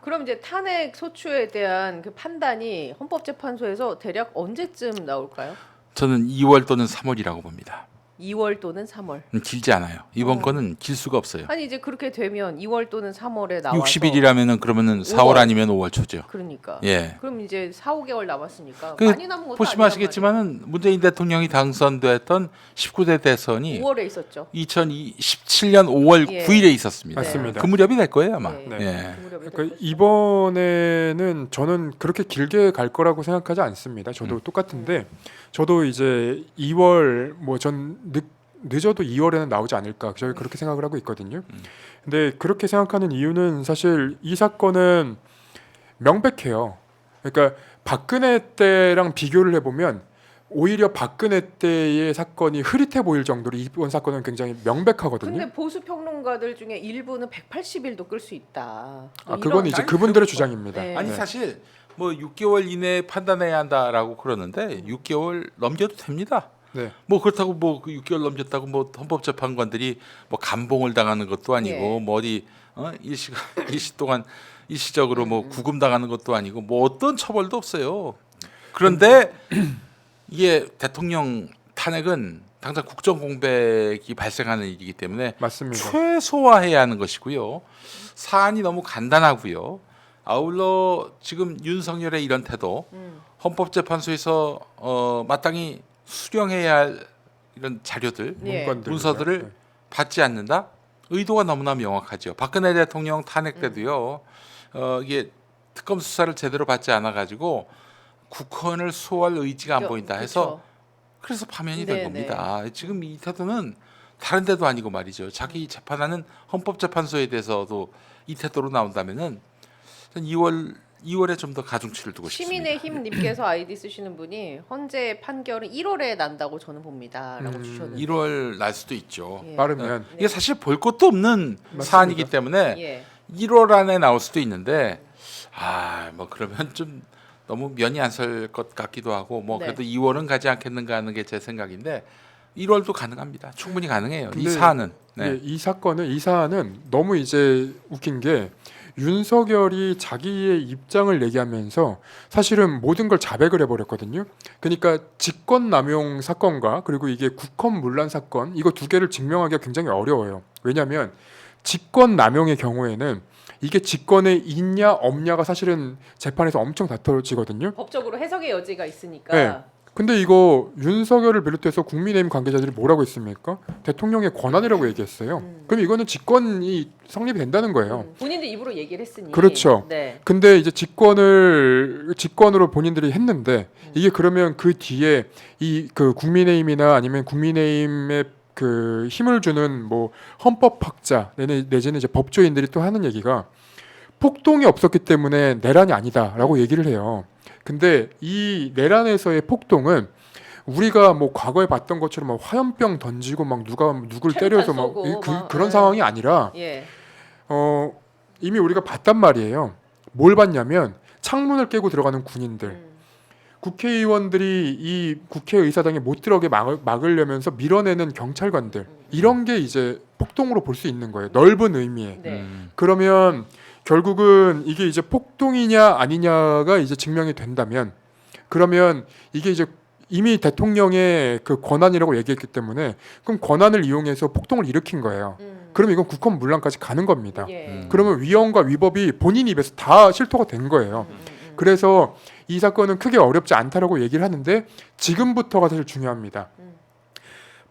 그럼 이제 탄핵 소추에 대한 그 판단이 헌법재판소에서 대략 언제쯤 나올까요? 저는 2월 또는 3월이라고 봅니다. 2월 또는 3월. 길지 않아요. 이번 거는 길 수가 없어요. 아니 이제 그렇게 되면 2월 또는 3월에 나와서 60일이라면은 그러면은 4월 5월. 아니면 5월 초죠. 그러니까. 예. 그럼 이제 4, 5개월 남았으니까 그 많이 남은 것도 보시면 아시겠지만은 문재인 대통령이 당선됐던 19대 대선이 5월에 있었죠. 2017년 5월 예. 9일에 있었습니다. 맞습니다. 그 무렵이 될 거예요 아마. 네. 예. 그 무렵에 그러니까 됐었죠. 이번에는 저는 그렇게 길게 갈 거라고 생각하지 않습니다. 저도 똑같은데 저도 이제 2월 뭐 전 늦어도 2월에는 나오지 않을까 저희 그렇게 생각을 하고 있거든요. 근데 그렇게 생각하는 이유는 사실 이 사건은 명백해요. 그러니까 박근혜 때랑 비교를 해보면 오히려 박근혜 때의 사건이 흐릿해 보일 정도로 이번 사건은 굉장히 명백하거든요. 근데 보수 평론가들 중에 일부는 180일도 끌 수 있다. 뭐 그건 이런- 이제 아니, 그분들의 그런 주장입니다. 네. 아니 네. 사실 뭐 6개월 이내에 판단해야 한다라고 그러는데 6개월 넘겨도 됩니다. 네. 뭐 그렇다고 뭐 그 6개월 넘겼다고 뭐 헌법재판관들이 뭐 감봉을 당하는 것도 아니고 예. 뭐 어디 일시 동안 일시적으로 뭐 구금 당하는 것도 아니고 뭐 어떤 처벌도 없어요. 그런데 이게 대통령 탄핵은 당장 국정 공백이 발생하는 일이기 때문에 맞습니다. 최소화해야 하는 것이고요. 사안이 너무 간단하고요. 아울러 지금 윤석열의 이런 태도, 헌법재판소에서 마땅히 수령해야 할 이런 자료들, 예. 문서들을 네. 받지 않는다. 의도가 너무나 명확하죠. 박근혜 대통령 탄핵 때도요. 이게 특검 수사를 제대로 받지 않아 가지고 국헌을 수호할 의지가 안 보인다 해서 그래서 파면이 된 네, 겁니다. 지금 이 태도는 다른 데도 아니고 말이죠. 자기 재판하는 헌법재판소에 대해서도 이 태도로 나온다면은 2월에 좀 더 가중치를 두고 싶습니다. 시민의힘님께서 아이디 쓰시는 분이 헌재 판결은 1월에 난다고 저는 봅니다라고 주셨는데 1월 날 수도 있죠. 예. 빠르면 이게 사실 볼 것도 없는 맞습니다. 사안이기 때문에 예. 1월 안에 나올 수도 있는데 뭐 그러면 좀 너무 면이 안 설 것 같기도 하고 뭐 네. 그래도 2월은 가지 않겠는가 하는 게 제 생각인데 1월도 가능합니다. 충분히 가능해요. 이 근데 사안은. 네. 예, 이 사안은 너무 이제 웃긴 게 윤석열이 자기의 입장을 얘기하면서 사실은 모든 걸 자백을 해버렸거든요. 그러니까 직권남용 사건과 그리고 이게 국헌문란 사건 이거 두 개를 증명하기가 굉장히 어려워요. 왜냐하면 직권남용의 경우에는 이게 직권에 있냐 없냐가 사실은 재판에서 엄청 다퉈지거든요. 법적으로 해석의 여지가 있으니까 네. 근데 이거 윤석열을 비롯해서 국민의힘 관계자들이 뭐라고 했습니까? 대통령의 권한이라고 얘기했어요. 그럼 이거는 직권이 성립이 된다는 거예요. 본인들 입으로 얘기를 했으니 그렇죠. 네. 근데 이제 직권으로 본인들이 했는데 이게 그러면 그 뒤에 이 그 국민의힘이나 아니면 국민의힘의 그 힘을 주는 뭐 헌법학자 내지는 이제 법조인들이 또 하는 얘기가 폭동이 없었기 때문에 내란이 아니다라고 얘기를 해요. 근데 이 내란에서의 폭동은 우리가 뭐 과거에 봤던 것처럼 막 화염병 던지고 막 누가 누굴 체류탄 때려서 쏘고 막, 그런 예. 상황이 아니라 예. 이미 우리가 봤단 말이에요. 뭘 봤냐면 창문을 깨고 들어가는 군인들. 국회의원들이 이 국회의사당에 못 들어오게 막으려면서 밀어내는 경찰관들. 이런 게 이제 폭동으로 볼 수 있는 거예요. 넓은 의미에. 네. 그러면 결국은 이게 이제 폭동이냐 아니냐가 이제 증명이 된다면 그러면 이게 이제 이미 대통령의 그 권한이라고 얘기했기 때문에 그럼 권한을 이용해서 폭동을 일으킨 거예요. 그러면 이건 국헌문란까지 가는 겁니다. 예. 그러면 위헌과 위법이 본인 입에서 다 실토가 된 거예요. 그래서 이 사건은 크게 어렵지 않다라고 얘기를 하는데 지금부터가 사실 중요합니다.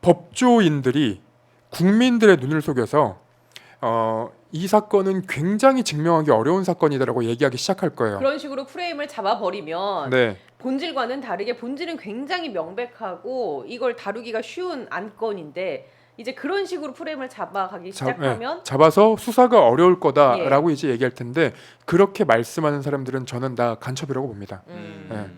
법조인들이 국민들의 눈을 속여서 이 사건은 굉장히 증명하기 어려운 사건이다라고 얘기하기 시작할 거예요. 그런 식으로 프레임을 잡아버리면 네, 본질과는 다르게 본질은 굉장히 명백하고 이걸 다루기가 쉬운 안건인데 이제 그런 식으로 프레임을 잡아가기 시작하면 잡아서 수사가 어려울 거다라고 이제 얘기할 텐데 그렇게 말씀하는 사람들은 저는 다 간첩이라고 봅니다. 네.